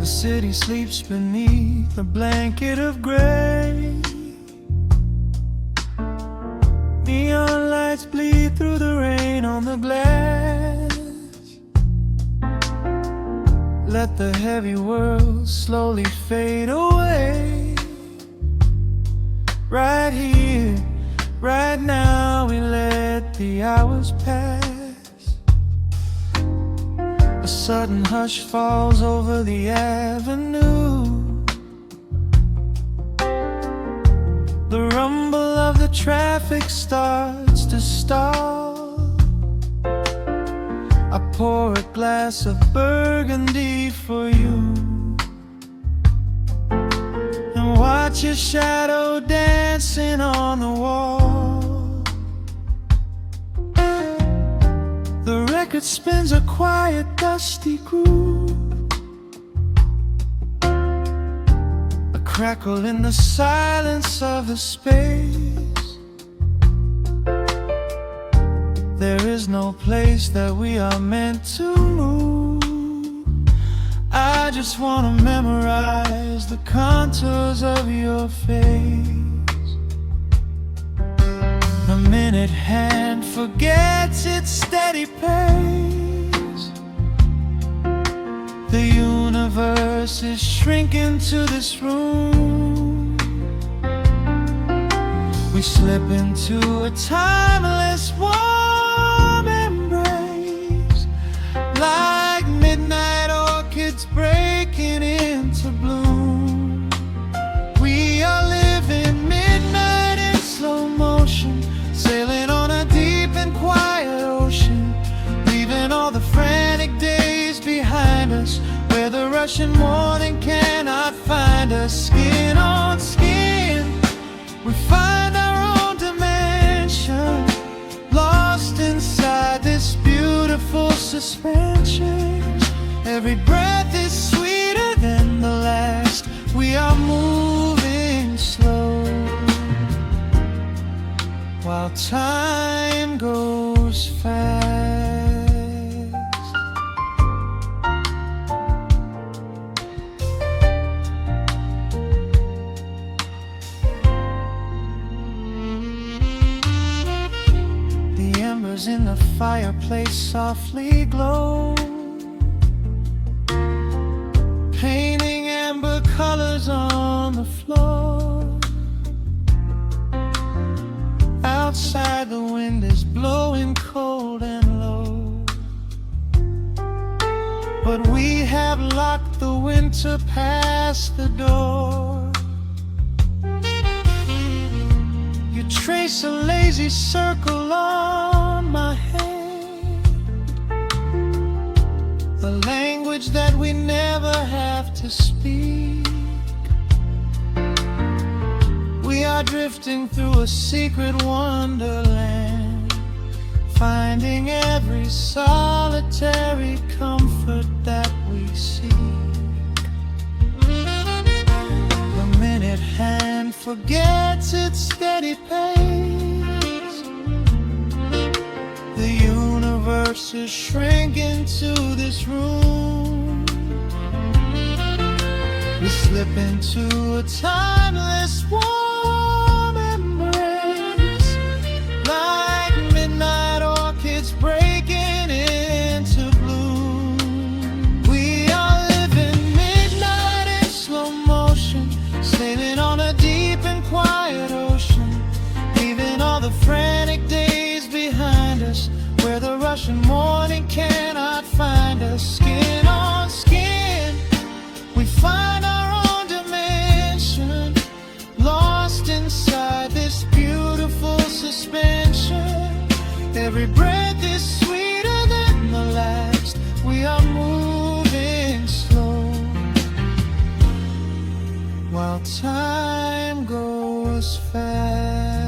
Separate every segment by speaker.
Speaker 1: The city sleeps beneath a blanket of gray. Neon lights bleed through the rain on the glass. Let the heavy world slowly fade away. Right here, right now, we let the hours pass. A sudden hush falls over the avenue. The rumble of the traffic starts to stall. I pour a glass of burgundy for you and watch your shadow dancing on the wall. The record spins a quiet, dusty groove, a crackle in the silence of the space. There is no place that we are meant to move. I just wanna memorize the contours of your face. The minute hand forgets its steady pace. The universe is shrinking to this room. We slip into a timeless warm embrace, like midnight orchids breaking into bloom. We are living midnight in slow motion, sailing on a deep and quiet ocean, leaving all the frantic days behind us, where the rushing morning cannot find us. Skin on skin, we find our own dimension, lost inside this beautiful suspension. Every breath is sweeter than the last. We are moving slow, while time goes fast. The embers in the fireplace softly glow, painting amber colors on the floor. Outside the wind is blowing cold and low, but we have locked the winter past the door. You trace a lazy circle on my hand, a language that we never have to speak. We are drifting through a secret wonderland, finding every solitary comfort that we seek. The minute hand forgets its steady pace. The universe is shrinking to this room. We slip into a timeless warm embrace, like midnight orchids breaking into bloom. We are living midnight in slow motion, sailing on a deep and quiet ocean, leaving all the frantic days behind us, where the rushing morning cannot find us. Skin on skin, we find our own dimension, lost inside this beautiful suspension. Every breath is sweeter than the last. We are moving slow, while time goes fast.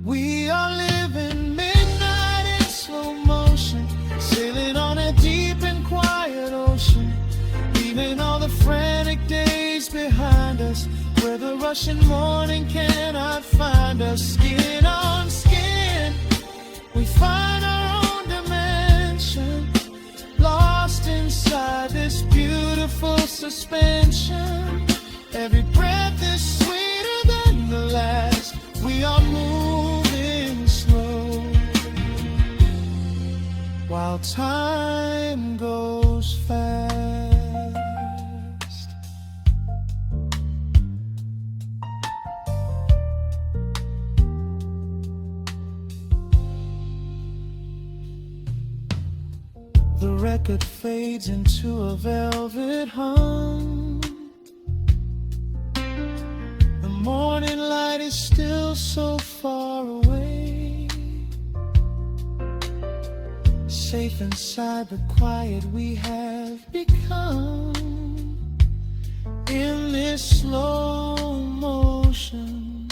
Speaker 1: We are living midnight in slow motion, sailing on a deep and quiet ocean, leaving all the frantic days behind us, where the rushing morning cannot find us. Skin on skin, we find our own dimension, lost inside this beautiful suspension. Every breath is sweeter than the last. We are moving slow, while time goes fast. The record fades into a velvet hum. The morning light is still so far away, safe inside the quiet we have become. In this slow motion,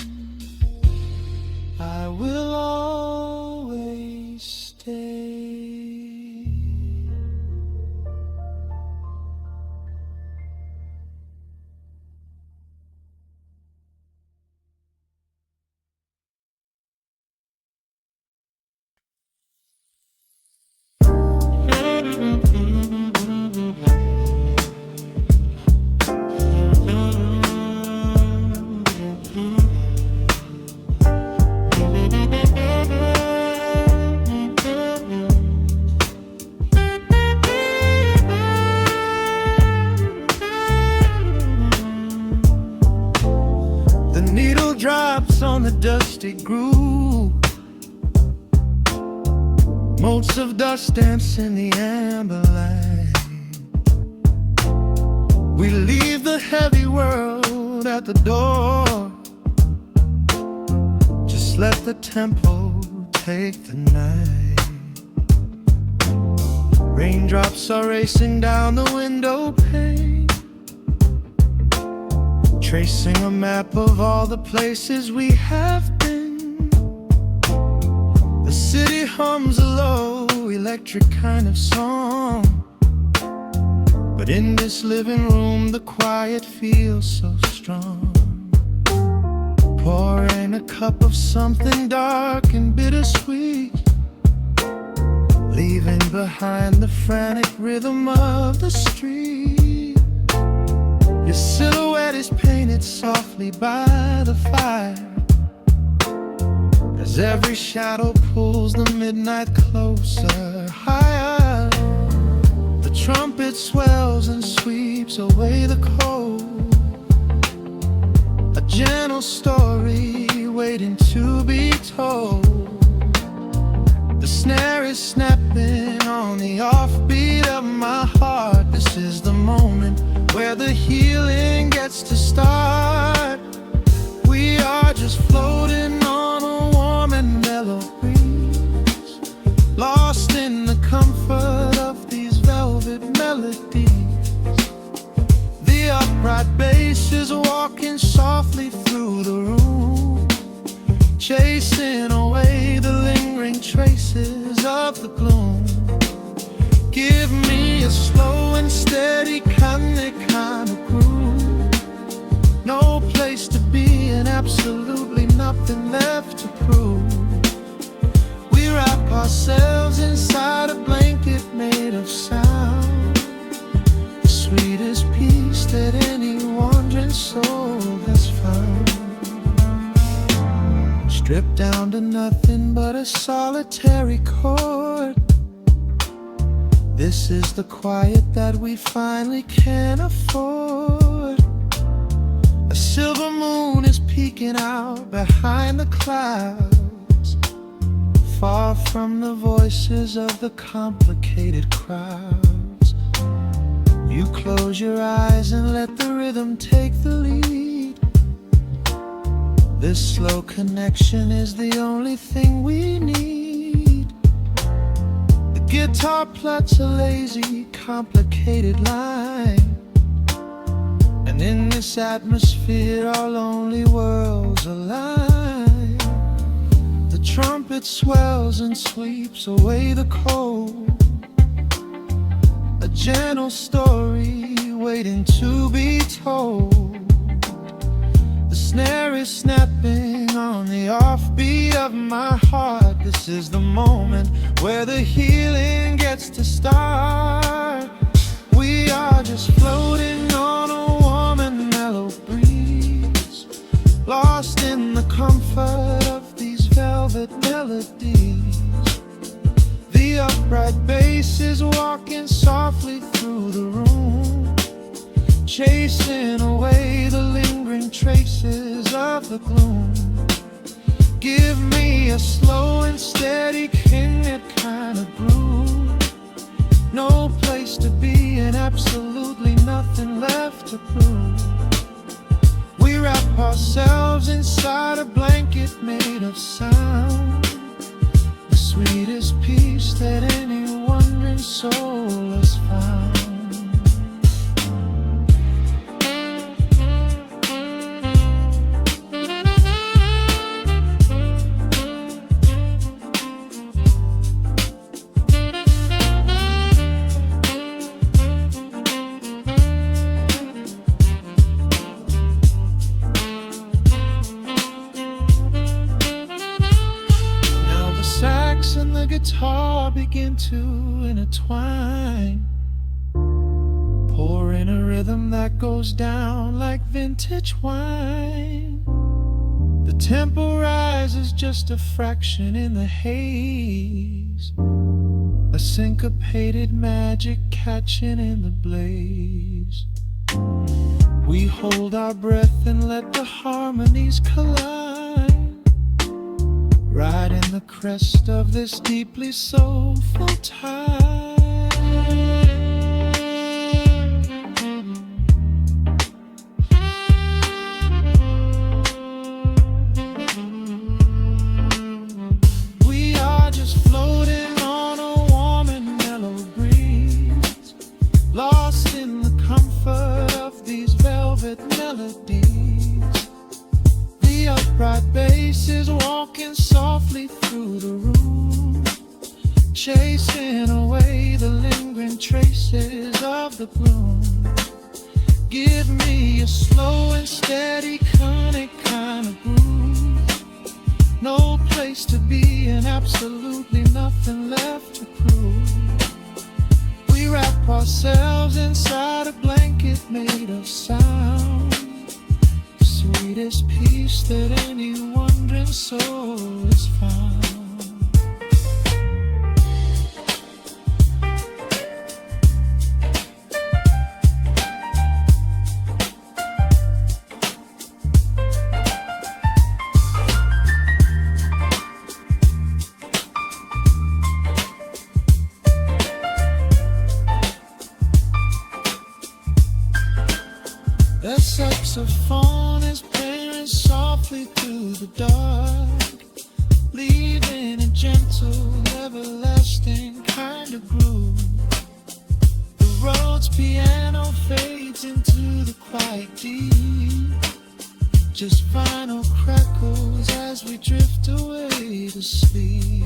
Speaker 1: I will always stay. Drops on the dusty groove, motes of dust dance in the amber light. We leave the heavy world at the door, just let the tempo take the night. Raindrops are racing down the window pane, tracing a map of all the places we have been. The city hums a low, electric kind of song, but in this living room the quiet feels so strong. Pouring a cup of something dark and bittersweet, leaving behind the frantic rhythm of the street. Your silhouette is painted softly by the fire, as every shadow pulls the midnight closer, higher. The trumpet swells and sweeps away the cold, a gentle story waiting to be told. The snare is snapping on the offbeat of my heart. This is the moment where the healing gets to start. We are just floating on a warm and mellow breeze, lost in the comfort of these velvet melodies. The upright bass is walking softly through the room, chasing away the lingering traces of the gloom. Give me a slow and steady kind of groove, no place to be and absolutely nothing left to prove. We wrap ourselves inside a blanket made of sound, the sweetest peace that any wandering soul has found. Stripped down to nothing but a solitary chord, this is the quiet that we finally can afford. A silver moon is peeking out behind the clouds, far from the voices of the complicated crowds. You close your eyes and let the rhythm take the lead. This slow connection is the only thing we need. Guitar plucks a lazy, complicated line, and in this atmosphere our lonely worlds align. trumpet swells and sweeps away the cold. A gentle story waiting to be told. The snare is snapping on the offbeat of my heart. This is the moment where the healing gets to start. We are just floating on a warm and mellow breeze, lost in the comfort of these velvet melodies. The upright bass is walking softly through the room, chasing away the lingering traces of the gloom. Give me a slow and steady kindred kind of groove. No place to be and absolutely nothing left to prove. We wrap ourselves inside a blanket made of sound, the sweetest peace that any wandering soul has found. And the guitar begin to intertwine, pouring a rhythm that goes down like vintage wine. The tempo rises just a fraction in the haze, a syncopated magic catching in the blaze. We hold our breath and let the harmonies collide, riding the crest of this deeply soulful tide. We are just floating on a warm and mellow breeze, lost in the comfort of these velvet melodies. The upright bass is walking softly through the room, chasing away the lingering traces of the gloom. Give me a slow and steady conic kind of groove. No place to be and absolutely nothing left to prove. We wrap ourselves inside a blanket made of sound, the sweetest peace that any wandering soul has found. The saxophone is playing softly through the dark, leaving a gentle, everlasting kind of groove. The Rhodes piano fades into the quiet deep, just vinyl crackles as we drift away to sleep.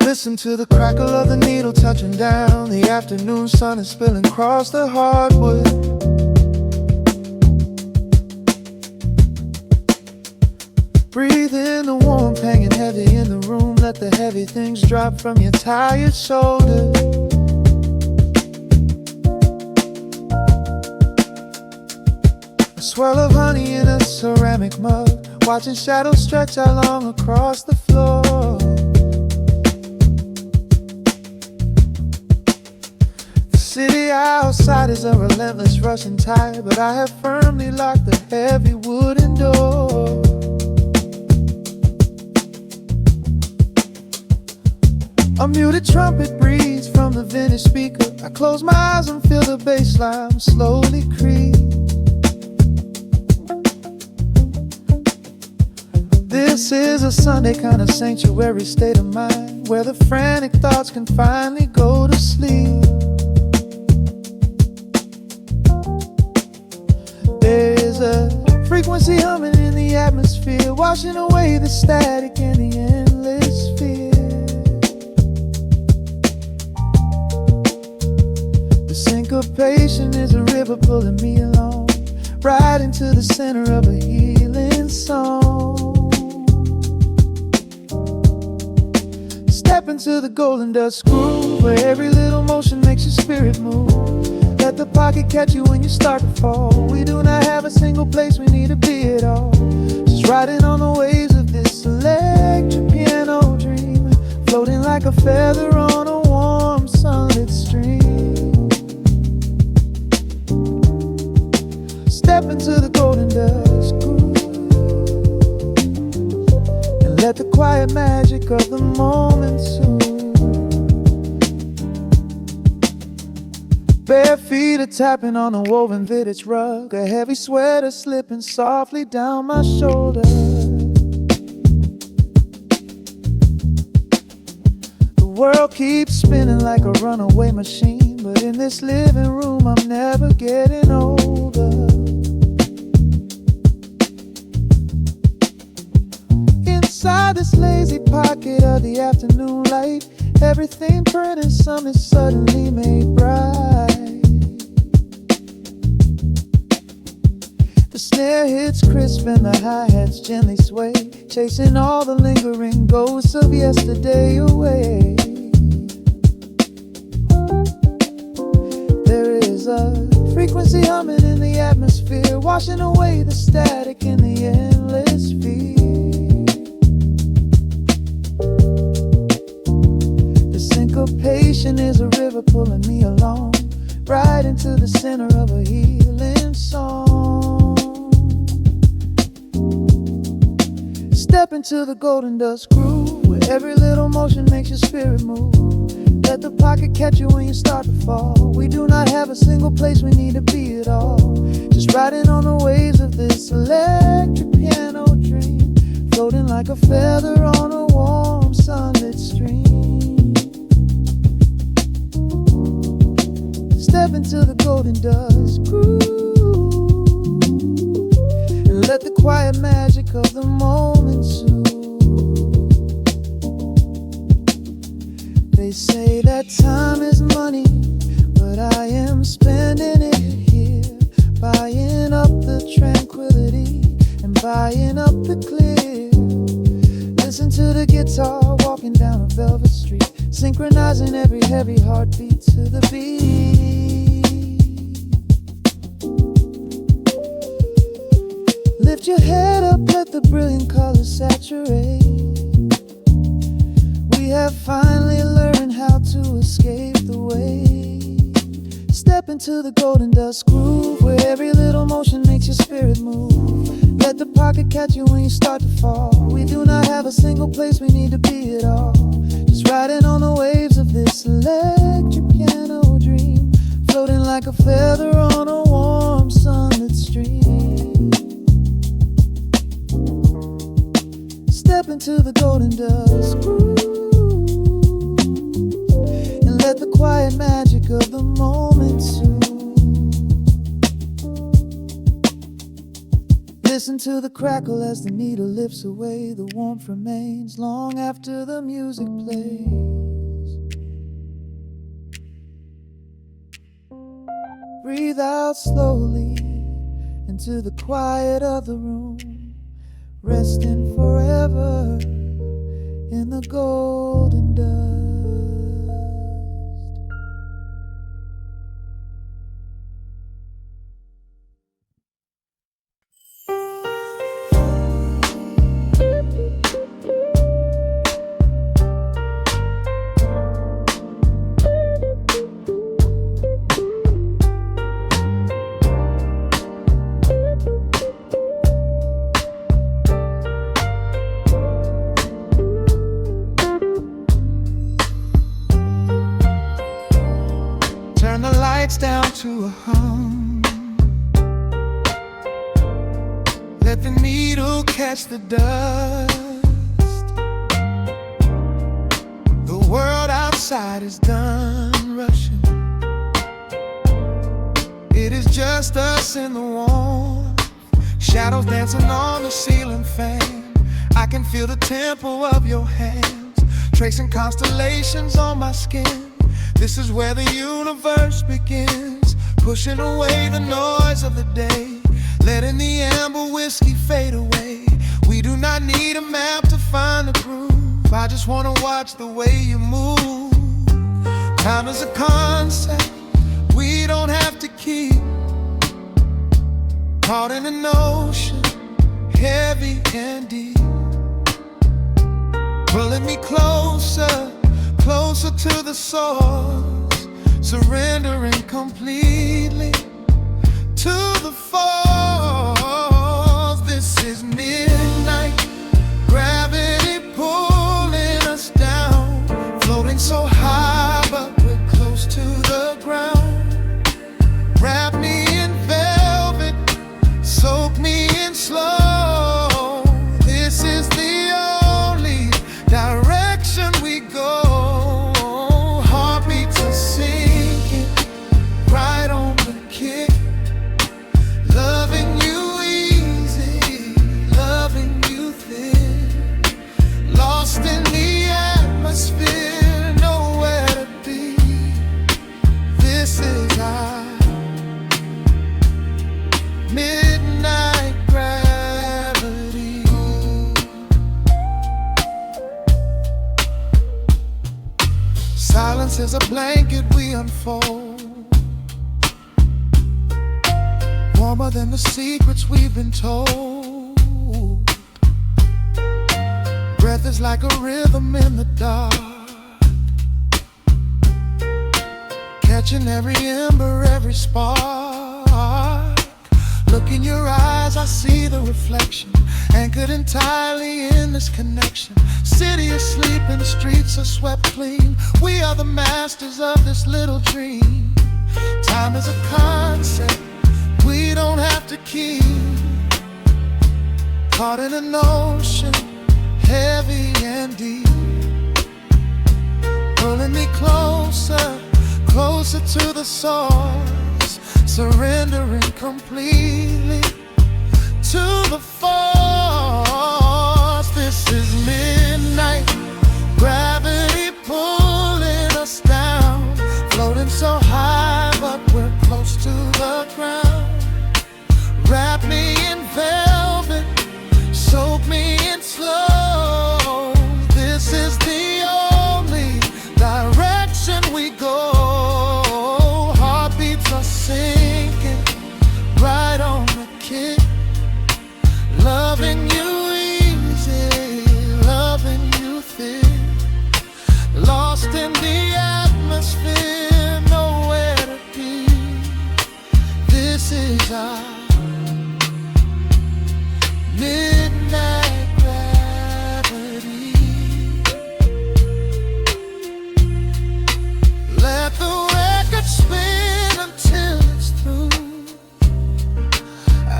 Speaker 1: Listen to the crackle of the needle touching down. The afternoon sun is spilling across the hardwood. drop from your tired shoulder. A swirl of honey in a ceramic mug, watching shadows stretch out long across the floor. The city outside is a relentless rushing tide, but I have firmly locked the heavy wooden door. A muted trumpet breathes from the vintage speaker. I close my eyes and feel the bass line slowly creep. This is a Sunday kind of sanctuary state of mind, where the frantic thoughts can finally go to sleep. There is a frequency humming in the atmosphere, washing away the static and the endless fear. The syncopation is a river pulling me along, right into the center of a healing song. Step into the golden dust groove, where every little motion makes your spirit move. Let the pocket catch you when you start to fall. We do not have a single place we need to be at all. Just riding on the waves of this electric piano dream, floating like a feather on a warm sunlit stream. Step into the golden dust groove, and let the quiet magic of the moment soothe. Bare feet are tapping on a woven vintage rug, a heavy sweater slipping softly down my shoulder. The world keeps spinning like a runaway machine, but in this living room I'm never getting older. Inside this lazy pocket of the afternoon light, everything burning, something suddenly made bright. The snare hits crisp and the hi-hats gently sway, chasing all the lingering ghosts of yesterday away. There is a frequency humming in the atmosphere, washing away the static and the endless fear. Syncopation is a river pulling me along, right into the center of a healing song. Step into the golden dust groove, where every little motion makes your spirit move. Let the pocket catch you when you start to fall. We do not have a single place we need to be at all. Just riding on the waves of this electric piano dream, floating like a feather on a warm sunlit stream. Step into the golden dust groove, and let the quiet magic of the moment soothe. They say that time is money, but I am spending it here, buying up the tranquility and buying up the clear. Listen to the guitar walking down a velvet street, synchronizing every heavy heartbeat to the beat. Lift your head up, let the brilliant colors saturate. We have finally learned how to escape the wave. Step into the golden dust groove, where every little motion makes your spirit move. Let the pocket catch you when you start to fall. We do not have a single place we need to be at all. Just riding on the waves of this electric piano dream, floating like a feather on a warm sunlit stream. Step into the golden dust groove, and let the quiet magic of the moment soothe. Listen to the crackle as the needle lifts away. The warmth remains long after the music plays. Breathe out slowly into the quiet of the room, resting forever in the golden dust. Turn the lights down to a hum. Let the needle catch the dust. The world outside is done rushing. It is just us in the warmth. Shadows dancing on the ceiling fan. I can feel the tempo of your hands, tracing constellations on my skin. This is where the universe begins, pushing away the noise of the day, letting the amber whiskey fade away. We do not need a map to find the groove. I just wanna watch the way you move. Time is a concept we don't have to keep. Caught in an ocean, heavy and deep, pulling me closer, closer to the source, surrendering completely to the force. This is midnight, gravity pulling us down, floating so high but we're close to the ground. Wrap me in velvet, soak me in slow. This is the only direction we go. Midnight gravity. Silence is a blanket we unfold, warmer than the secrets we've been told. Breath is like a rhythm in the dark, catching every ember, every spark. Look in your eyes, I see the reflection, anchored entirely in this connection. City is sleeping, streets are swept clean. We are the masters of this little dream. Time is a concept we don't have to keep. Caught in an ocean, heavy and deep, pulling me closer, closer to the source, surrendering completely to the force. This is midnight, gravity pulling us down, floating so high but we're close to the ground. Wrap me in velvet, soak me in slow. This is the only direction we go. Heartbeats are sinking right on the kick. Loving you easy, loving you thick. Lost in the atmosphere, nowhere to be. This is our midnight gravity. Let the record spin until it's through.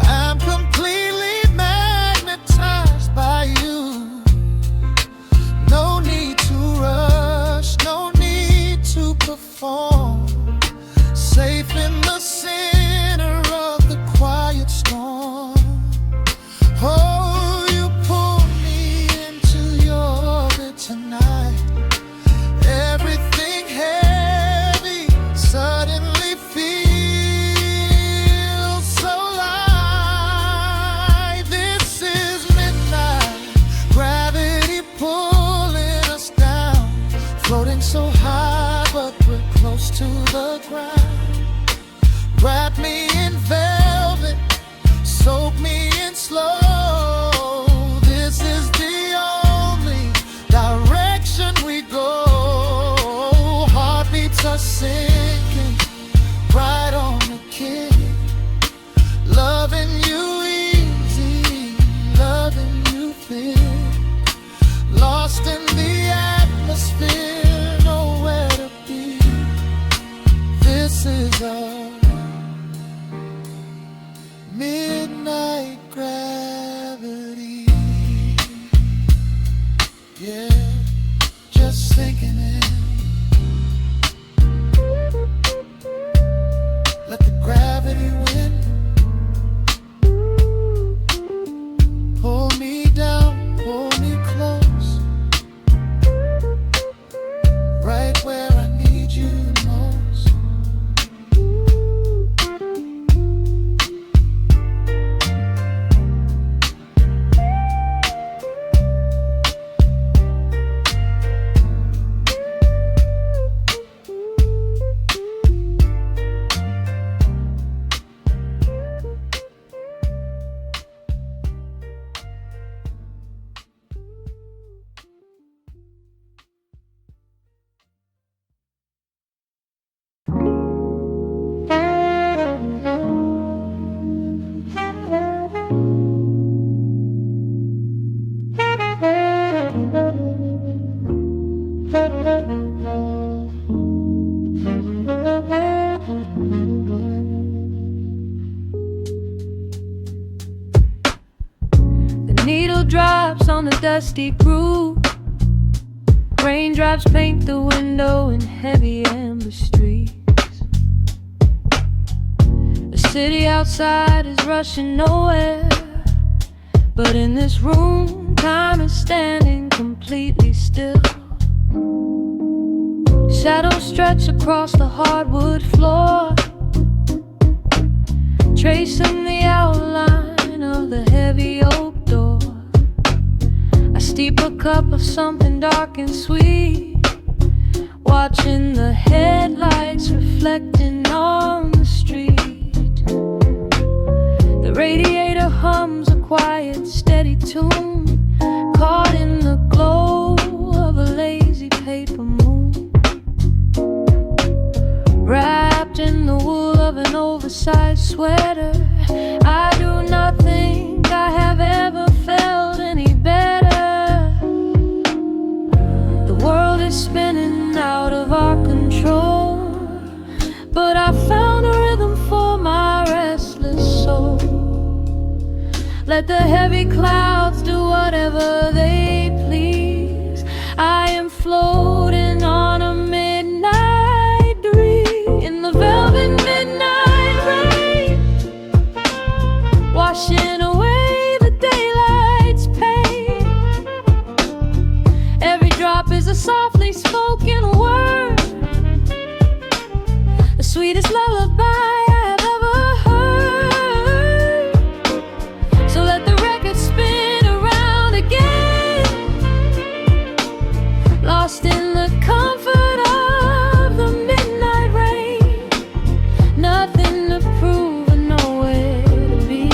Speaker 1: I'm completely magnetized by you. No need to rush, no need to perform. Safe in the center of the quiet storm. Oh,
Speaker 2: dewdrops on the dusty groove. Raindrops paint the window in heavy amber streets. The city outside is rushing nowhere, but in this room, time is standing completely still. Shadows stretch across the hardwood floor, tracing the outline of the heavy oak door. I steep a cup of something dark and sweet, watching the headlights reflecting on the street. The radiator hums a quiet, steady tune, caught in the glow of a lazy paper moon. Wrapped in the wool of an oversized sweater, I do not think I have ever felt any better. The world is spinning out of our control, but I found a rhythm for my restless soul. Let the heavy clouds do whatever they please. I am floating on a midnight dream in the velvet midnight rain, washing away the daylight's pain. Every drop is a softly spoken word, the sweetest lullaby I have ever heard. So let the record spin around again, lost in the comfort of the midnight rain. Nothing to prove and nowhere to be,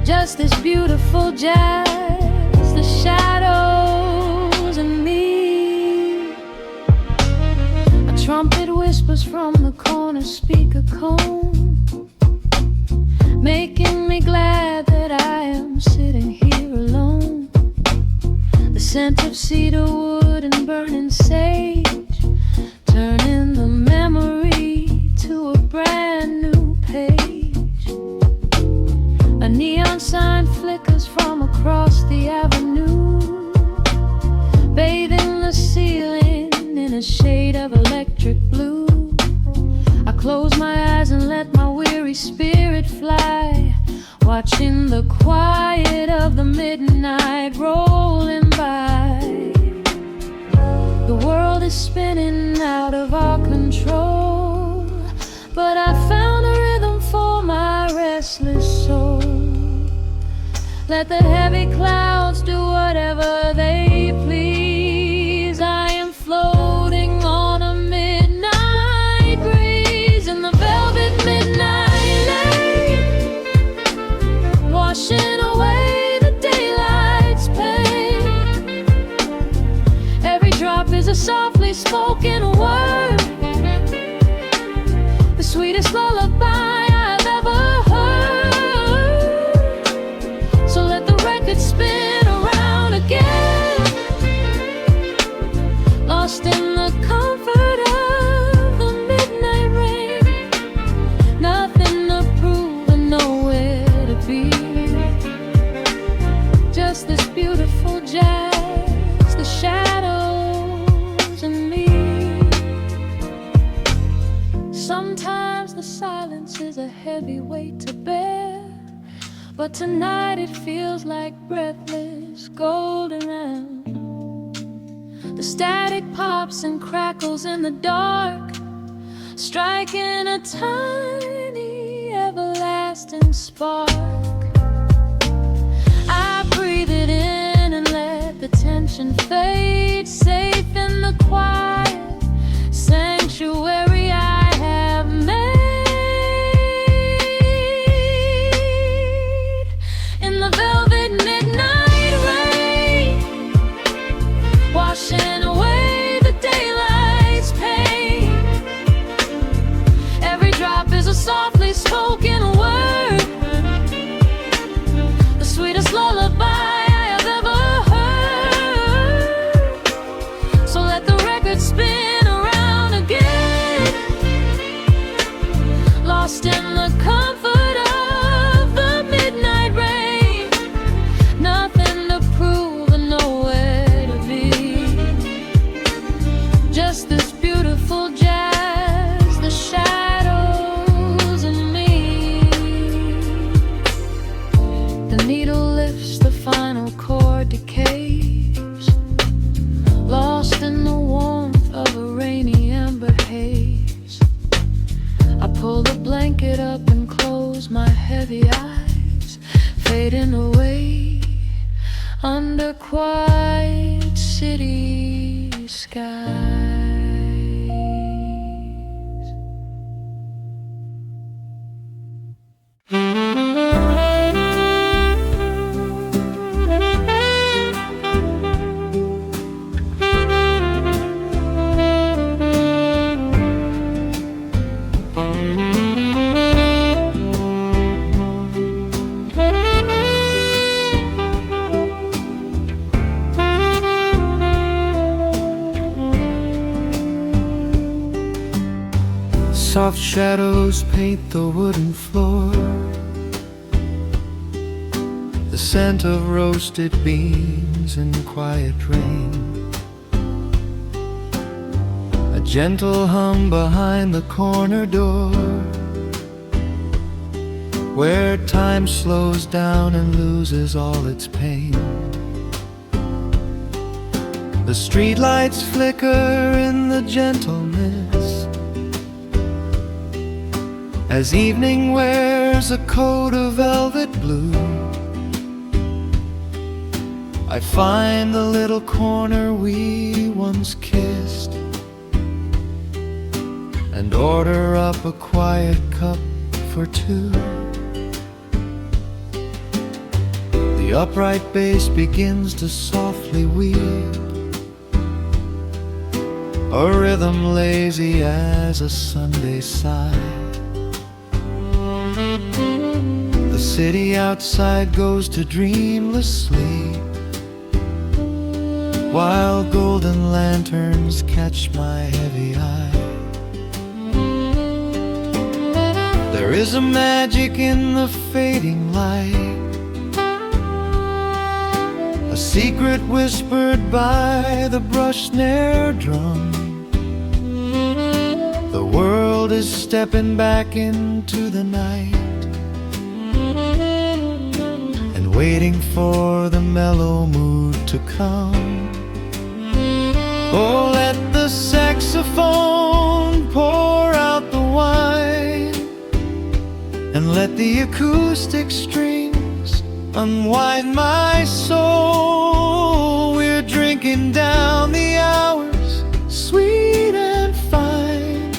Speaker 2: just this beautiful jazz, the shadows and me. A trumpet whispers from the corner speaker cone, making me glad that I am sitting here alone. The scent of cedar wood and burning sage, turning the memory to a brand new page. A neon sign flickers from across the avenue, bathing the ceiling in a shade of electric blue. I close my eyes and let my weary spirit fly, watching the quiet of the midnight rolling by. The world is spinning out of our control, but I found a rhythm for my restless soul. Let the heavy clouds do whatever they please. I am floating on a midnight breeze in the velvet midnight lane, washing away the daylight's pain. Every drop is a softly spoken word, the sweetest lullaby I've ever heard. So let the record spin around again, lost in the comfort of the midnight rain. Nothing to prove and nowhere to be, just this beautiful jazz, the shadows and me. Sometimes the silence is a heavy weight to bear, but tonight it feels like breathless golden round. The static pops and crackles in the dark, striking a tiny everlasting spark. I breathe it in and let the tension fade, safe in the quiet sanctuary I have made. In the velvet midnight rain, washing away the daylight's pain. Every drop is a softly spoken word, the sweetest lullaby I have ever heard. So let the record spin around again, lost in the comfort of the midnight rain. heavy eyes fading away under quiet city skies.
Speaker 1: Soft shadows paint the wooden floor, the scent of roasted beans and quiet rain, a gentle hum behind the corner door, where time slows down and loses all its pain. The streetlights flicker in the gentle mist, as evening wears a coat of velvet blue. I find the little corner we once kissed, and order up a quiet cup for two. The upright bass begins to softly weep, a rhythm lazy as a Sunday sigh. The city outside goes to dreamless sleep, while golden lanterns catch my heavy eye. There is a magic in the fading light, a secret whispered by the brush snare drum. The world is stepping back into the night, and waiting for the mellow mood to come. Oh, let the saxophone pour out the wine, and let the acoustic strings unwind my soul. We're drinking down the hours, sweet and fine,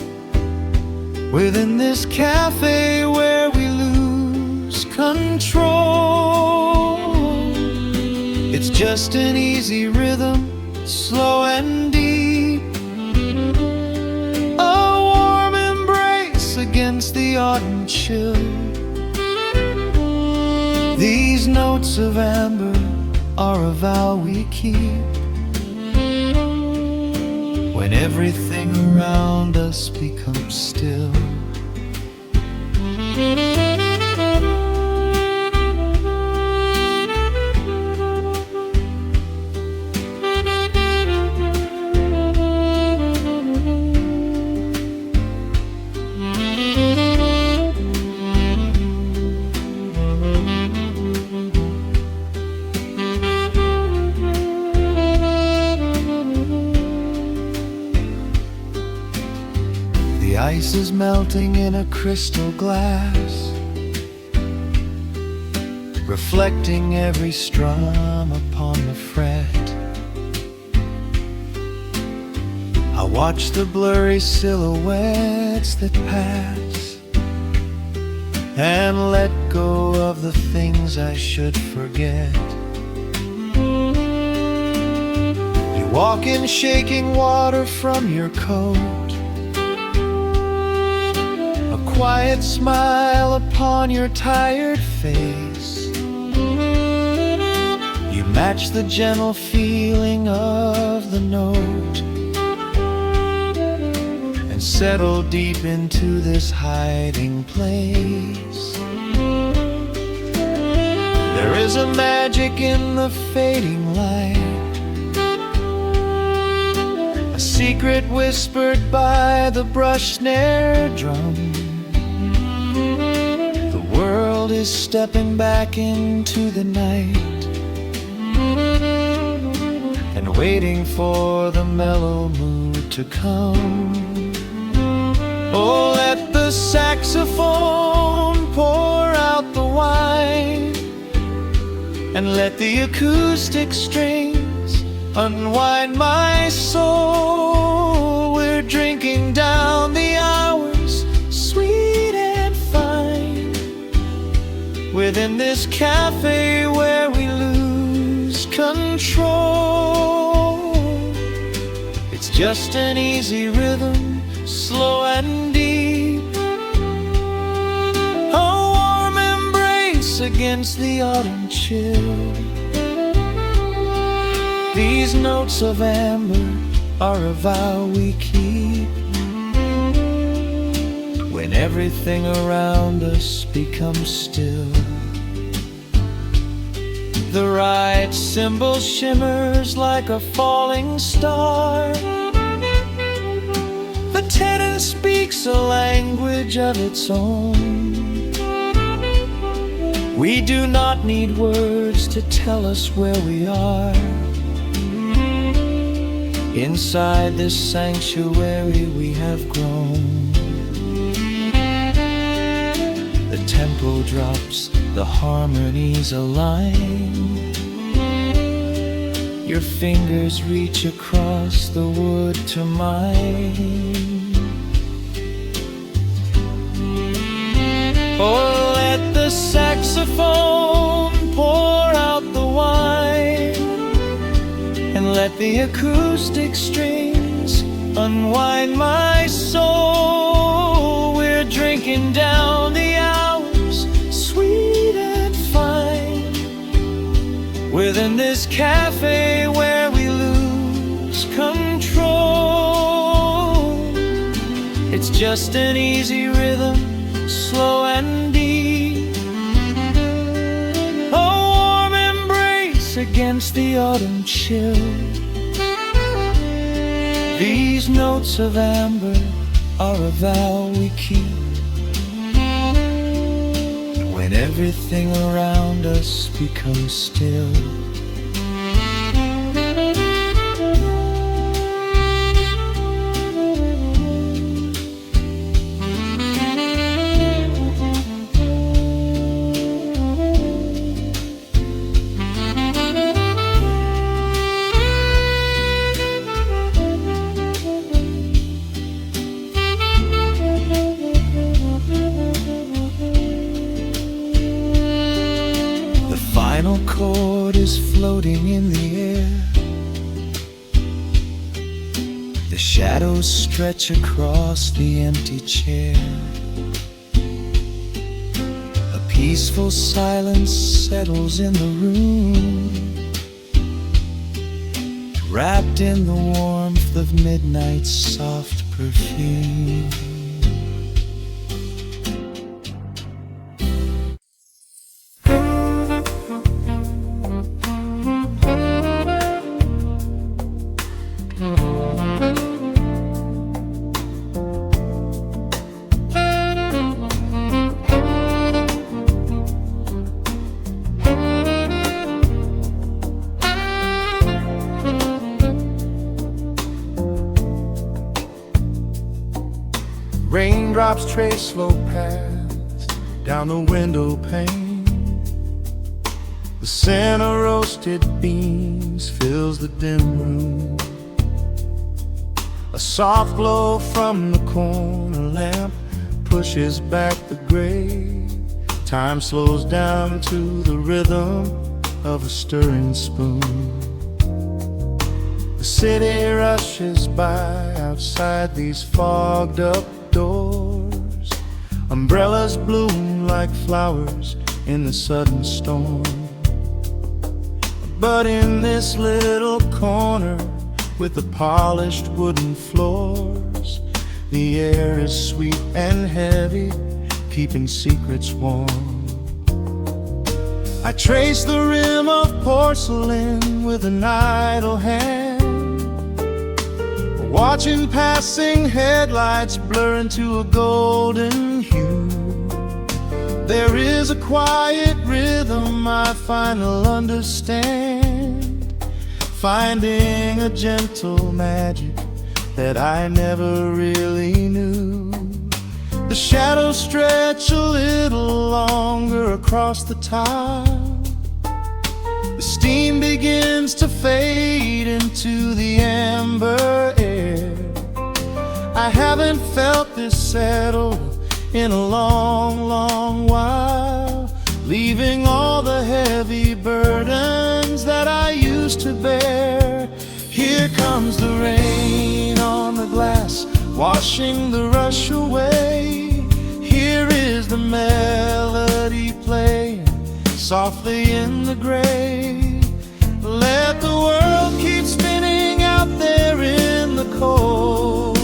Speaker 1: within this cafe where we lose control. It's just an easy rhythm, slow and deep, a warm embrace against the autumn chill. These notes of amber are a vow we keep, when everything around us becomes still. The ice is melting in a crystal glass, reflecting every strum upon the fret. I watch the blurry silhouettes that pass, and let go of the things I should forget. You walk in shaking water from your coat, quiet smile upon your tired face. You match the gentle feeling of the note, and settle deep into this hiding place. There is a magic in the fading light, a secret whispered by the brush snare drum. The world is stepping back into the night, and waiting for the mellow mood to come. Oh, let the saxophone pour out the and let the acoustic strings unwind my soul. We're drinking down the hours, sweet and fine, within this cafe where we lose control. It's just an easy rhythm, slow and deep, a warm embrace against the autumn chill. These notes of amber are a vow we keep when everything around us becomes still. The right cymbal shimmers like a falling star. The tenor speaks a language of its own. We do not need words to tell us where we are. Inside this sanctuary we have grown. The tempo drops, the harmonies align. Your fingers reach across the wood to mine. Oh, let the saxophone pour out the wine, and let the acoustic strings unwind my soul. We're drinking down the hours, sweet and fine, within this cafe where we lose control. It's just an easy rhythm, slow and deep, a warm embrace against the autumn chill. These notes of amber are a vow we keep when everything around us becomes still. The final chord is floating in the air. The shadows stretch across the empty chair. A peaceful silence settles in the room, wrapped in the warmth of midnight's soft perfume.
Speaker 3: Raindrops trace slow paths down the window pane. The scent of roasted beans fills the dim room. A soft glow from the corner lamp pushes back the gray. Time slows down to the rhythm of a stirring spoon. The city rushes by outside these fogged up doors. Umbrellas bloom like flowers in the sudden storm. But in this little corner with the polished wooden floors, the air is sweet and heavy, keeping secrets warm. I trace the rim of porcelain with an idle hand, watching passing headlights blur into a golden hue. There is a quiet rhythm I finally understand, finding a gentle magic that I never really knew. The shadows stretch a little longer across the tile, steam begins to fade into the amber air. I haven't felt this settled in a long, long while, leaving all the heavy burdens that I used to bear. Here comes the rain on the glass, washing the rush away. Here is the melody playing softly in the gray. Let the world keep spinning out there in the cold.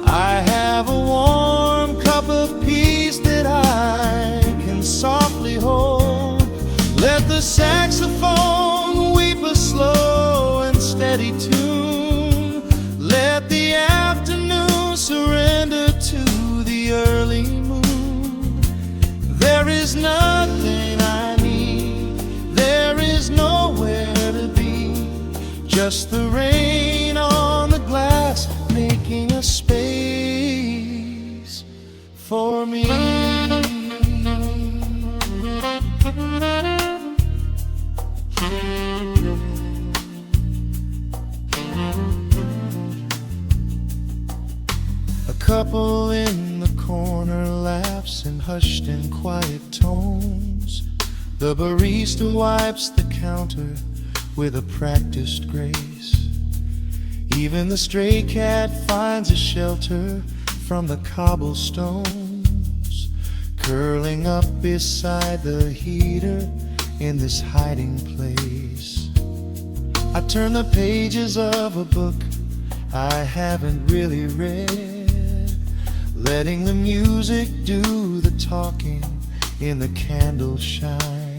Speaker 3: I have a warm cup of peace that I can softly hold. Let the saxophone weep a slow and steady tune. Let the afternoon surrender to the early moon. There is nothing I need, there is nowhere to be, just the rain on the glass making a space for me. A couple in the corner laughs in hushed and quiet tones. The barista wipes the counter with a practiced grace. Even the stray cat finds a shelter from the cobblestones, curling up beside the heater in this hiding place. I turn the pages of a book I haven't really read, letting the music do the talking in the candle shine.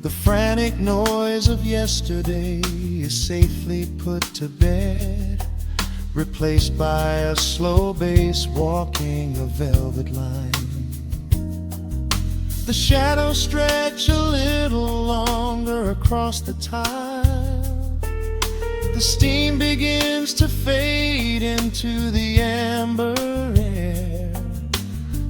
Speaker 3: The frantic noise of yesterday is safely put to bed, replaced by a slow bass walking a velvet line. The shadows stretch a little longer across the tile. The steam begins to fade into the amber air.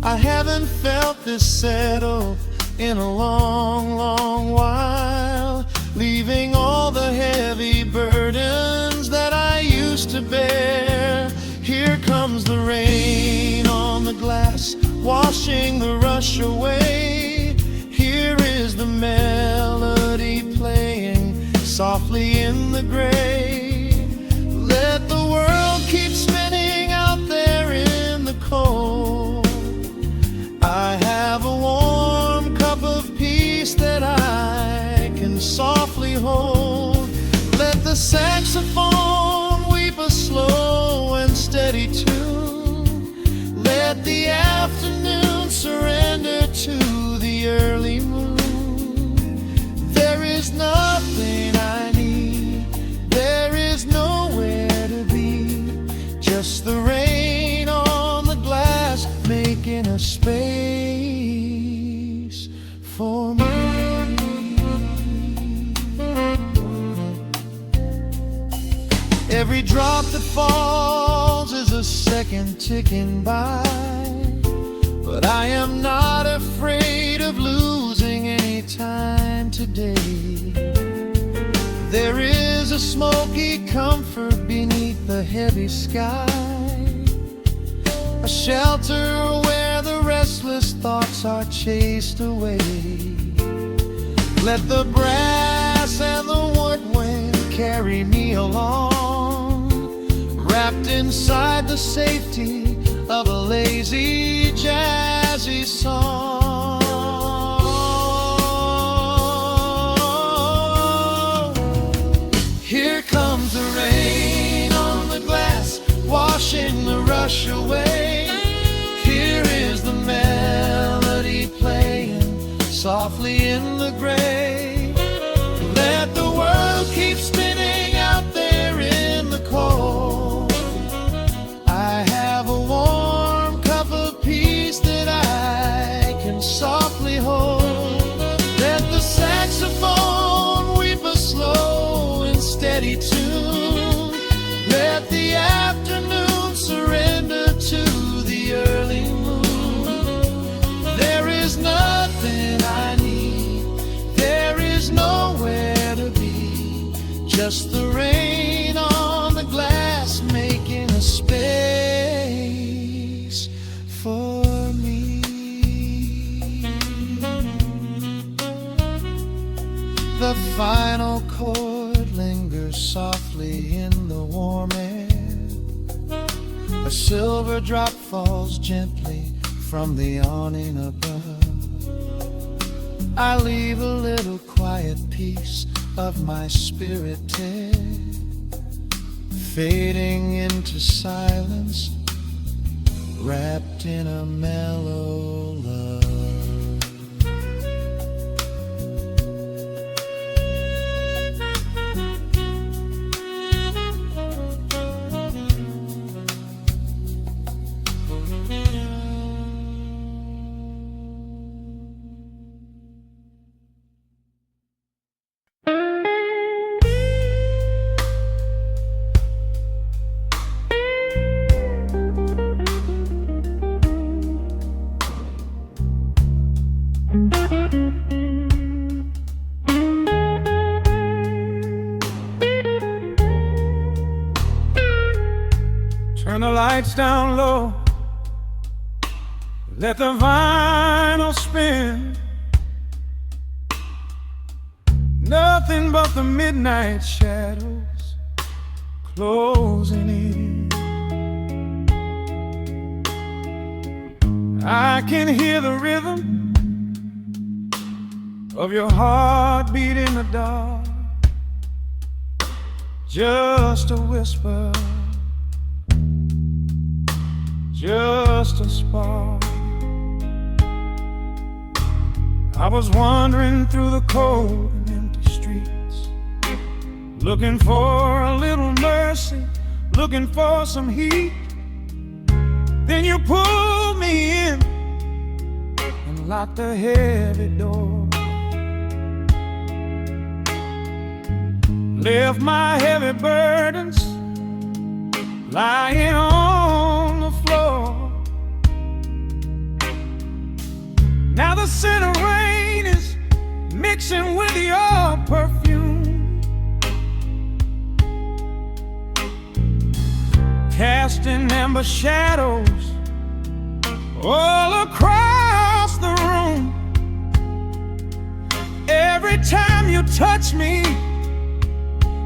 Speaker 3: I haven't felt this settle in a long, long while, leaving all the heavy burdens that I used to bear. Here comes the rain on the glass, washing the rush away. Here is the melody playing softly in the gray. Let the world keep spinning out there in the cold. I have a warm cup of peace that I can softly hold. Let the saxophone weep a slow and steady tune. Let the afternoon surrender to the early moon. There is nothing I need, there is nowhere to be, just the rain on the glass making a space for me. Every drop that falls is a second ticking by, but I am not afraid of losing any time today. There is a smoky comfort beneath the heavy sky, a shelter where the restless thoughts are chased away. Let the brass and the woodwind carry me along, wrapped inside the safety of a lazy, jazzy song. Here comes the rain on the glass, washing the rush away. Here is the melody playing softly in the gray. Let the world keep spinning out there in the cold. I have a warm cup of peace that I can softly hold. Let the saxophone weep a slow and steady tune. Let the afternoon surrender to the early moon. There is nothing I need, there
Speaker 1: just the rain on the glass making a space for me. The final chord lingers softly in the warm air. A silver drop falls gently from the awning above. I leave a little quiet piece of my spirit there, fading into silence, wrapped in a mellow love.
Speaker 3: Turn the lights down low, let the vinyl spin. Nothing but the midnight shadows closing in. I can hear the rhythm of your heartbeat in the dark, just a whisper, just a spark. I was wandering through the cold and empty streets, looking for a little mercy, looking for some heat. Then you pulled me in and locked the heavy door, left my heavy burdens lying on the floor. Now the scent of rain is mixing with your perfume, casting amber shadows all across the room. Every time you touch me,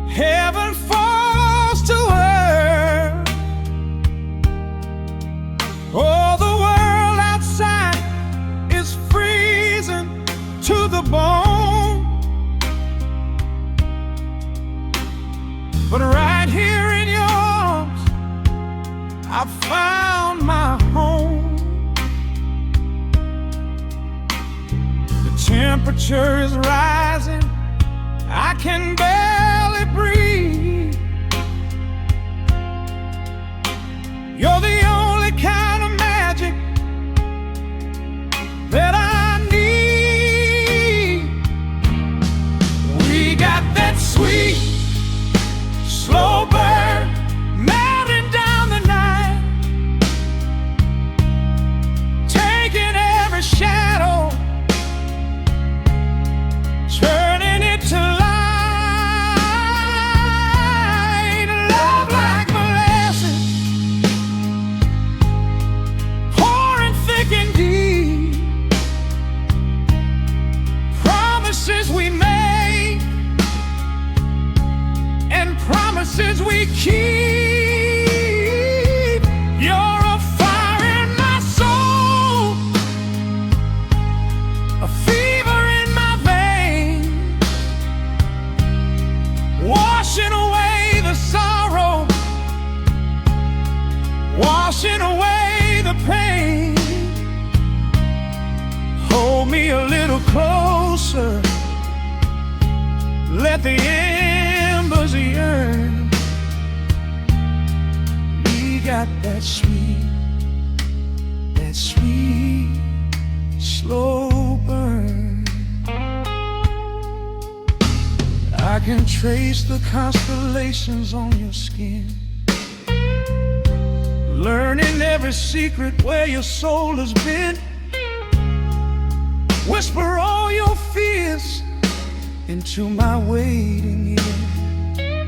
Speaker 3: heaven falls to earth. Oh, the world outside is freezing to the bone, but right here in your arms I found my home. The temperature is rising, I can barely breathe. You're the only kind of magic that I need. We got that sweet, slow burn melting down the night, taking every shadow, turning it to light. Love like molasses, pouring thick and deep. Promises we make and promises we keep. You're a fire in my soul, a fever in my veins, washing away the sorrow, washing away the pain. Hold me a little closer, let the embers yearn. We got that sweet, slow burn. I can trace the constellations on your skin, learning every secret where your soul has been. Whisper all your fears into my waiting ear.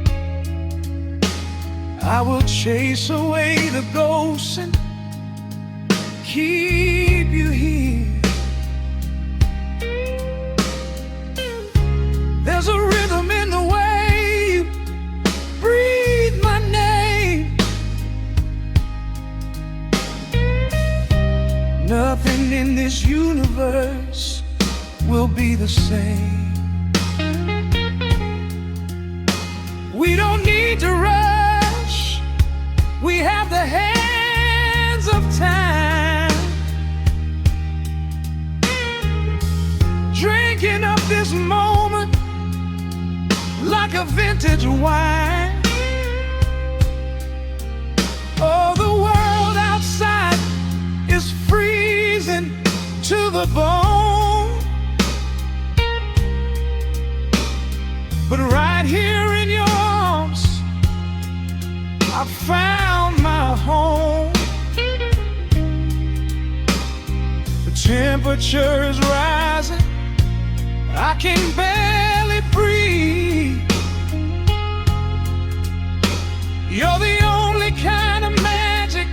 Speaker 1: I will chase away the ghosts and keep you here. There's a rhythm in the way you breathe my name. Nothing in this universe will be the same. We don't need to rush. We have the hands of time, drinking up this moment like a vintage wine. Oh, the world outside is freezing to the bone, but right here in your arms I found my home. The temperature is rising, I can barely breathe. You're the only kind of magic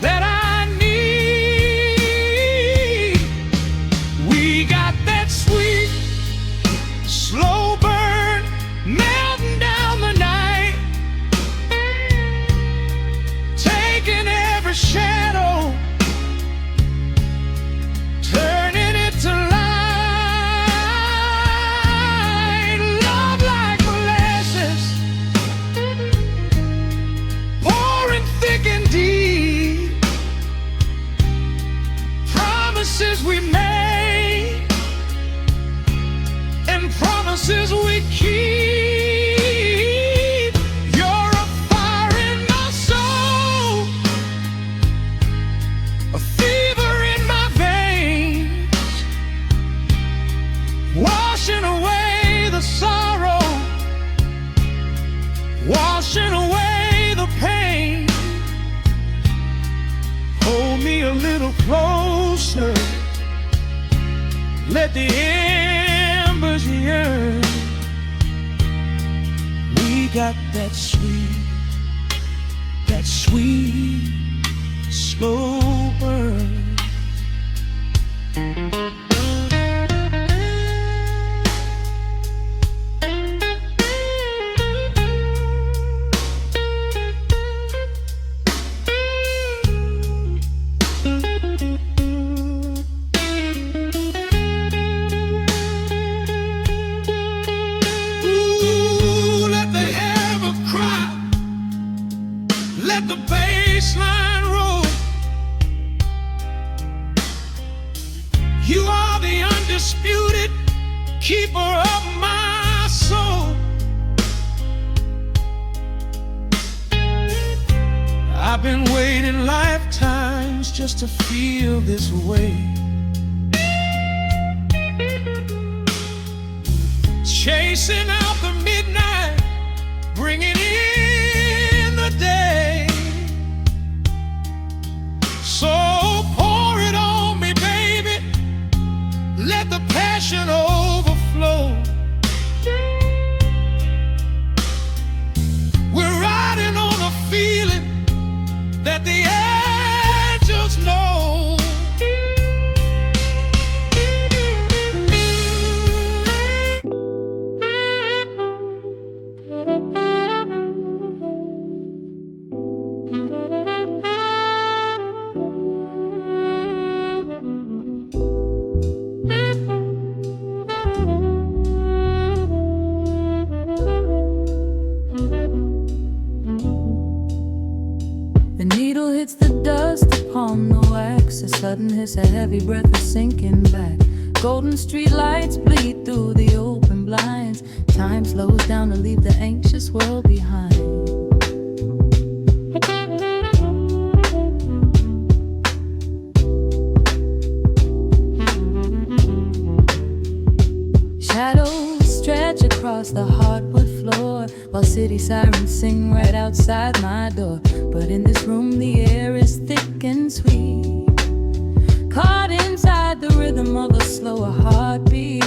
Speaker 1: that I need. We got that sweet, slow burn melting down the night, taking every shadow, turning it to light. Love like molasses, pouring thick and deep. Promises we made and promises we keep. You're a fire in my soul, a fever in my veins, washing away the sorrow, washing away the pain. Hold me a little closer, let the embers yearn. We got that sweet, slow burn. Let the bass line roll. You are the undisputed keeper of my soul. I've been waiting lifetimes just to feel this way. Chasing out the midnight, bringing in the day. So pour it on me, baby, let the passion overflow. We're riding on a feeling that the angels know.
Speaker 2: The needle hits the dust upon the wax. A sudden hiss, a heavy breath is sinking back. Golden street lights bleed through the open blinds. Time slows down to leave the anxious world behind. Shadows stretch across the hardwood floor, while city sirens sing right outside my door. But in this room the air is thick and sweet, caught inside the rhythm of a slower heartbeat.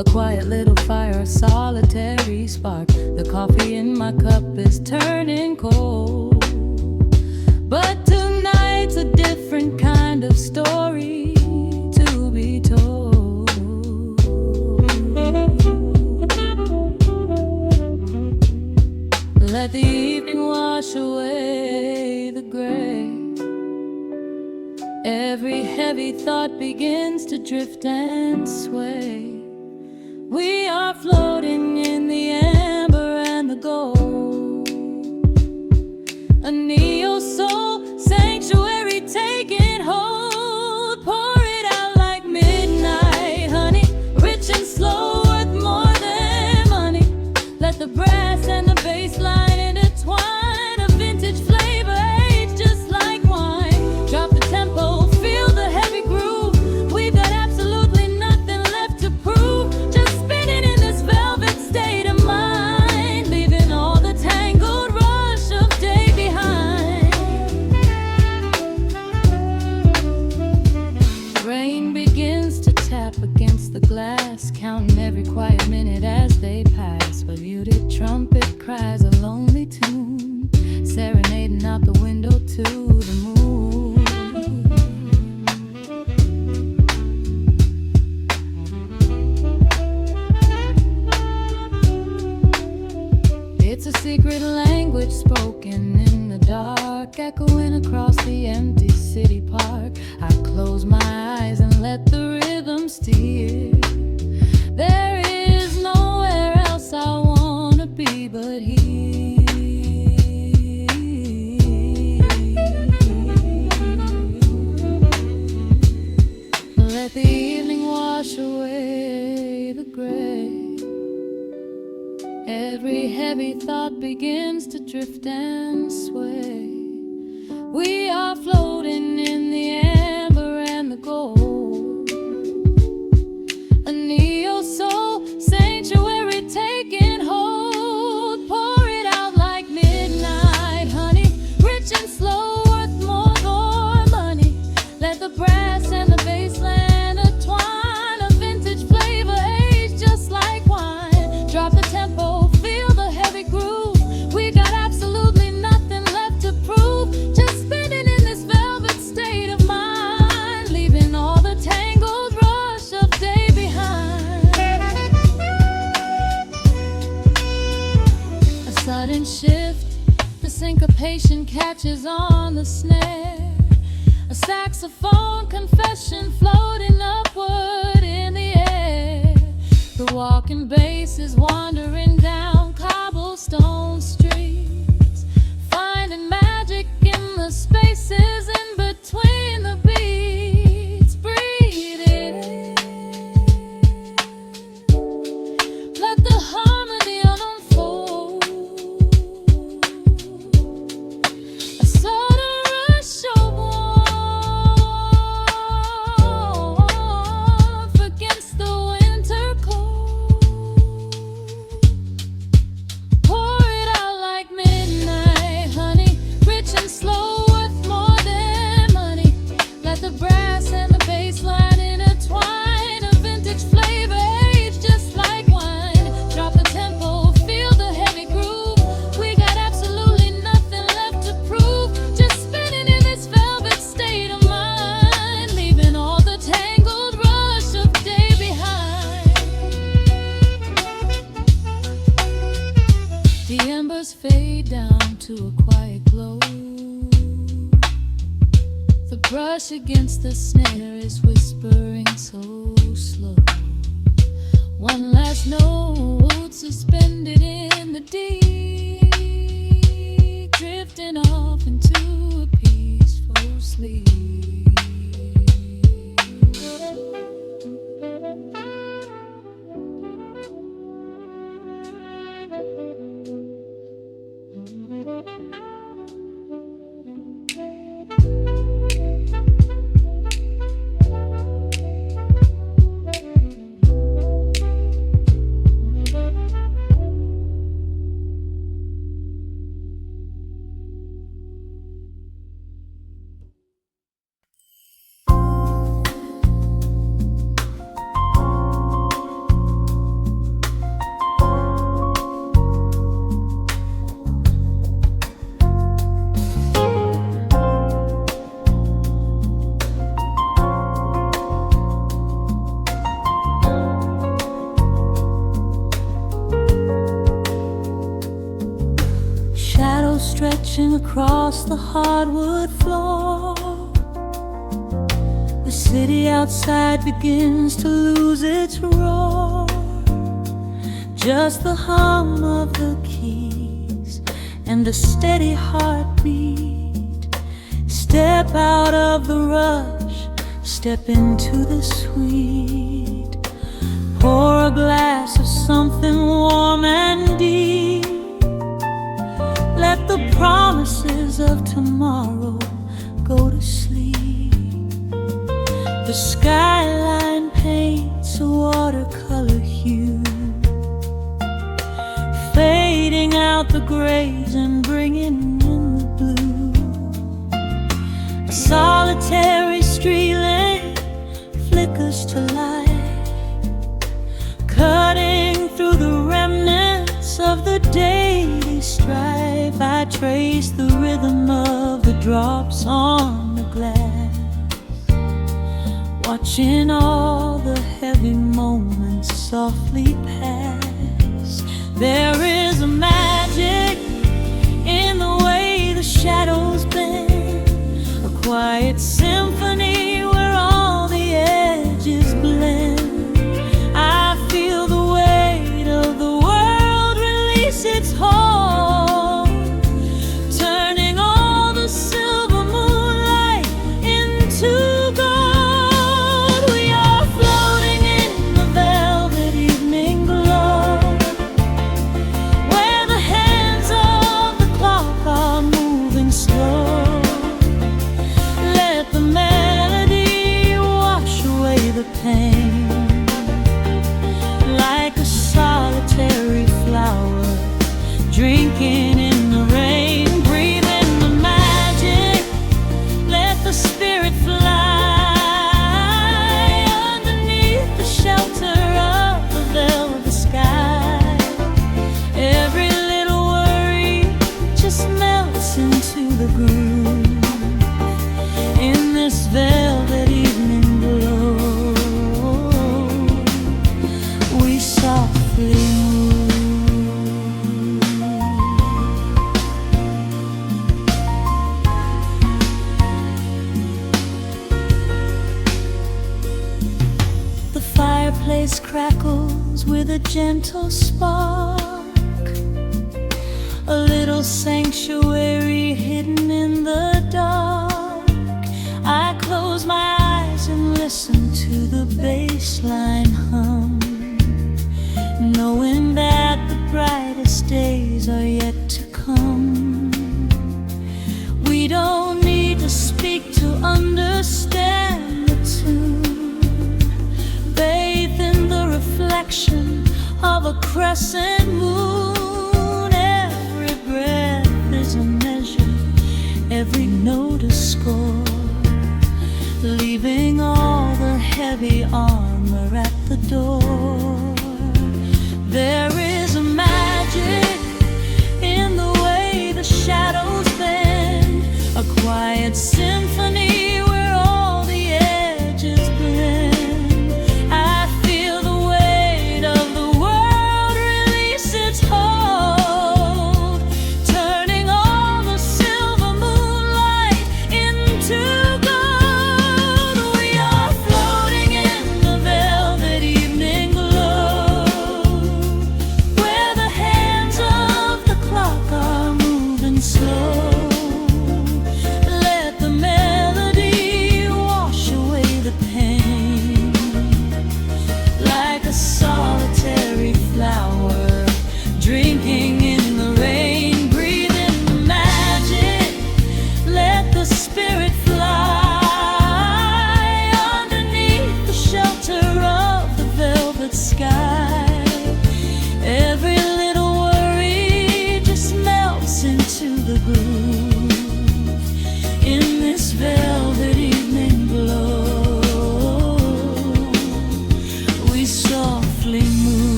Speaker 2: A quiet little fire, a solitary spark. The coffee in my cup is turning cold. But tonight's a different kind of story to be told. Let the evening wash away the gray. Every heavy thought begins to drift and sway. We are floating in the amber and the gold. A neo-soul sanctuary taking hold. Pour it out like midnight honey, rich and slow, worth more than money. Let the brass and the bass line intertwine. A vintage flavor aged just like wine. Drop the tempo, feel the heavy groove. We've got absolutely nothing left to prove. Just spinning in this velvet state of mind, leaving all the tangled rush of day behind. Rain begins to tap against the glass, counting every quiet minute as they pass. A muted trumpet cries a lonely tune, serenading out the window to the moon. It's a secret language spoken in the dark, echoing across the empty city park. I close my eyes and let the rhythm steer. There is nowhere else I wanna be but here. Let the evening wash away the gray. Every heavy thought begins to drift and sway. We are floating in the amber and the gold. A neo-soul sanctuary taking hold. Pour it out like midnight honey, rich and slow, worth more than money. Let the brass and the bass line intertwine. A vintage flavor aged just like wine. Drop the tempo, feel the heavy groove. We got absolutely nothing left to prove. Just spinning in this velvet state of mind, leaving all the tangled rush of day behind. A sudden shift, the syncopation catches on the snare. A saxophone confession floating upward in the air. The walking bass is wandering down cobblestone streets, finding magic in the spaces in between the beats. Breathe it in, let the harmony unfold. A sudden rush of warmth against the winter cold. Pour it out like midnight honey, rich and slow, worth more than money. Let the brass and the bass line intertwine. A vintage flavor aged just like wine. Drop the tempo, feel the heavy groove. We got absolutely nothing left to prove. Just spinning in this velvet state of mind, leaving all the tangled rush of day behind. The embers fade down to a quiet glow. The brush against the snare is whispering so slow. One last note suspended in the deep, drifting off into a peaceful sleep. stretching across the hardwood floor. The city outside begins to lose its roar. Just the hum of the keys and a steady heartbeat. Step out of the rush, step into the sweet. Pour a glass of something warm and deep. Let the promises of tomorrow go to sleep. The skyline paints a watercolor hue, fading out the grays and bringing in the blue. A solitary street lamp flickers to life, cutting through the remnants of the daily strife. I trace the rhythm of the drops on the glass, watching all the heavy moments softly pass. There is a magic in the way the shadows bend, a quiet symphony where all the edges blend. I feel the weight of the world release its hold, turning all the silver moonlight into gold. We are floating in the velvet evening glow, where the hands of the clock are moving slow. Let the melody wash away the pain, like a solitary flower drinking in the rain. Breathe in the magic, let the spirit fly underneath the shelter of the velvet sky. Every little worry just melts into the groove in this velvet evening glow. We softly move. The fireplace crackles with a gentle spark, a little sanctuary hidden in the dark. I close my eyes and listen to the bass line hum, knowing that the brightest days are yet to come. We don't need to speak to understand the tune, bathed in the reflection of a crescent moon. Every breath is a measure, every note a score, leaving all the heavy armor at the door. There is a magic in the way the shadows bend, a quiet symphony where all the edges blend. I feel the weight of the world release its hold, turning all the silver moonlight into gold. We are floating in the velvet evening glow,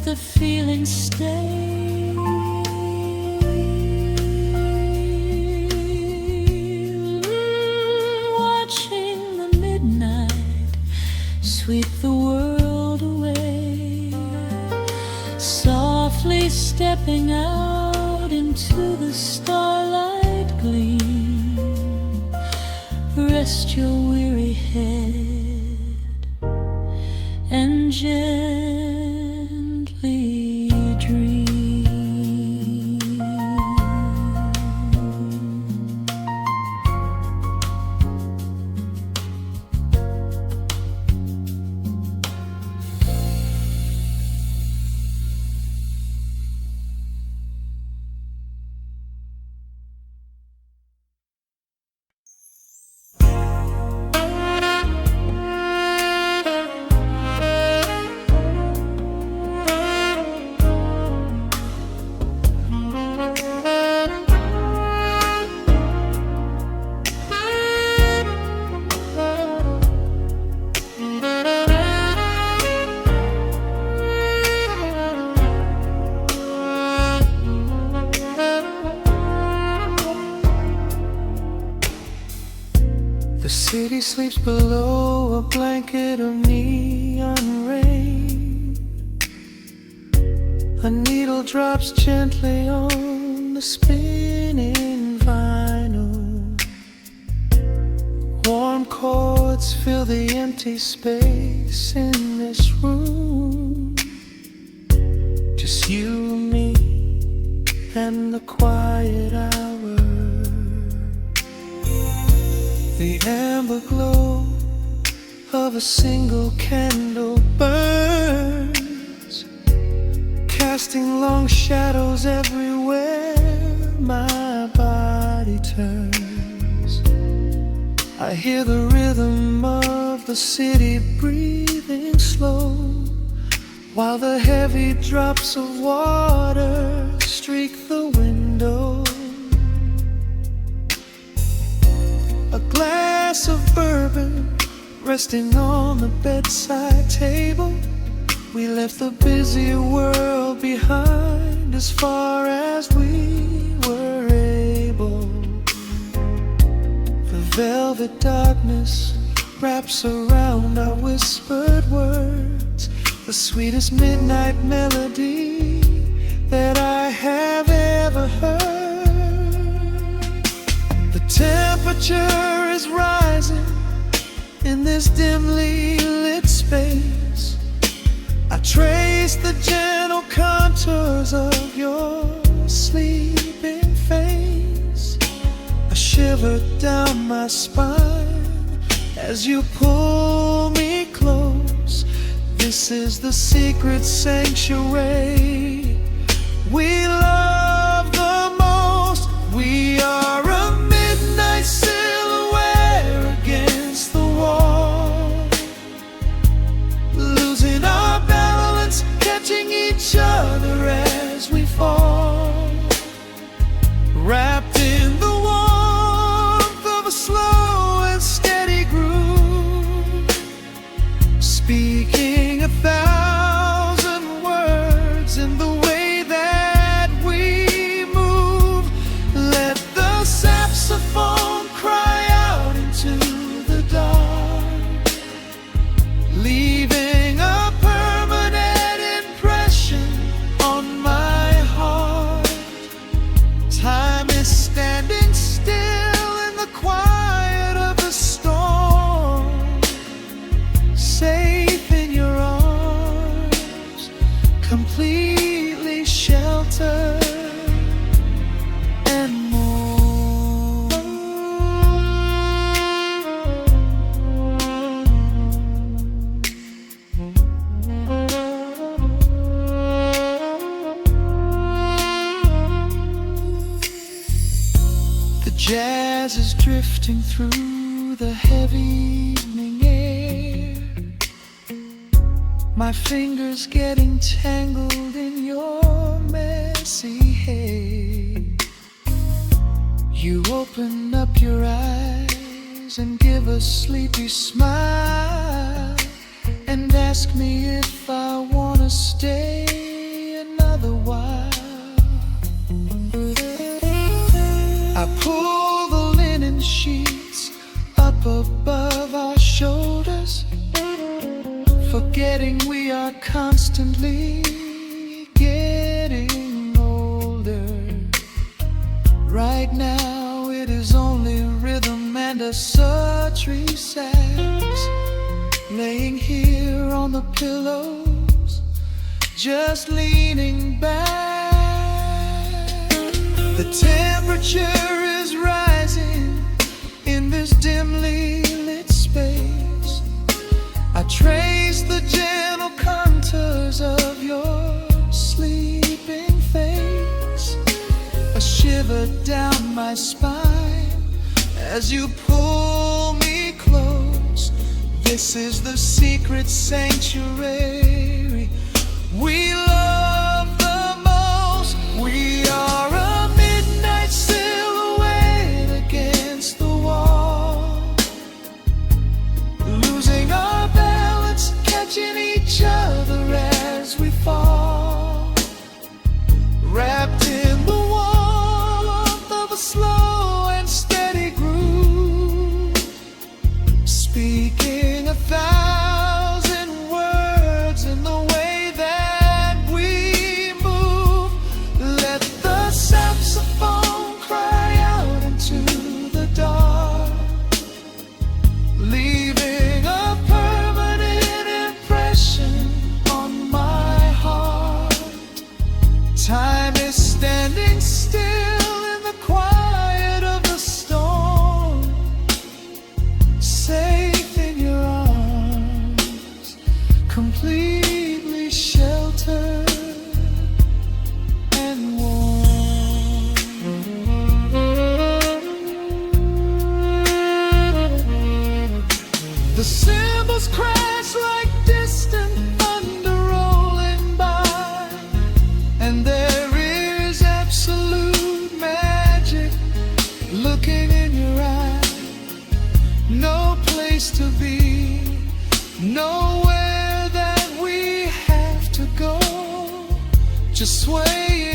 Speaker 2: the feeling stay. Watching the midnight sweep the world away, softly stepping out into the starlight gleam. Rest your weary head and gently dream.
Speaker 1: The city sleeps below a blanket of neon rain. A needle drops gently on the spinning vinyl. Warm chords fill the empty space in this room. Just you and me and the quiet hour. The amber glow of a single candle burns, casting long shadows everywhere my body turns. I hear the rhythm of the city breathing slow, while the heavy drops of water streak the window. A glass of bourbon resting on the bedside table. We left the busy world behind as far as we were able. The velvet darkness wraps around our whispered words, the sweetest midnight melody that I have ever heard. The temperature is rising in this dimly lit space. I trace the gentle contours of your sleeping face. A shiver down my spine as you pull me close. This is the secret sanctuary we love the most. We are a midnight silhouette against the wall, losing our balance, catching each other as we fall, wrapped in the warmth of a slow and steady groove, speaking 1,000 words in the way that we move. Let the saxophone cry out into the dark, leaving a permanent impression on my heart. Time is standing still in the quiet of the storm, safe in your arms, completely sheltered and more. The jazz is drifting through the heavy evening air, my fingers getting tangled in your messy hair. You open up your eyes and give a sleepy smile, and ask me if I wanna stay forgetting we are constantly getting older. Right now it is only rhythm and a sultry sax, laying here on the pillows, just leaning back. The temperature is rising in this dimly lit space. I trace the gentle contours of your sleeping face, a shiver down my spine as you pull me close. This is the secret sanctuary we love the most. We are a midnight silhouette against the wall, losing our balance, catching each other as we fall, wrapped in the warmth of a slow and steady groove, speaking 1,000 words in the way that we move. Let the saxophone cry out into the dark, leaving a permanent impression on my heart. Time is standing still in the quiet of the storm, safe in your arms, completely sheltered and warm. The cymbals crash like distant thunder rolling by, and there is absolute magic looking in your eye. No place to be, nowhere that we have to go, just swaying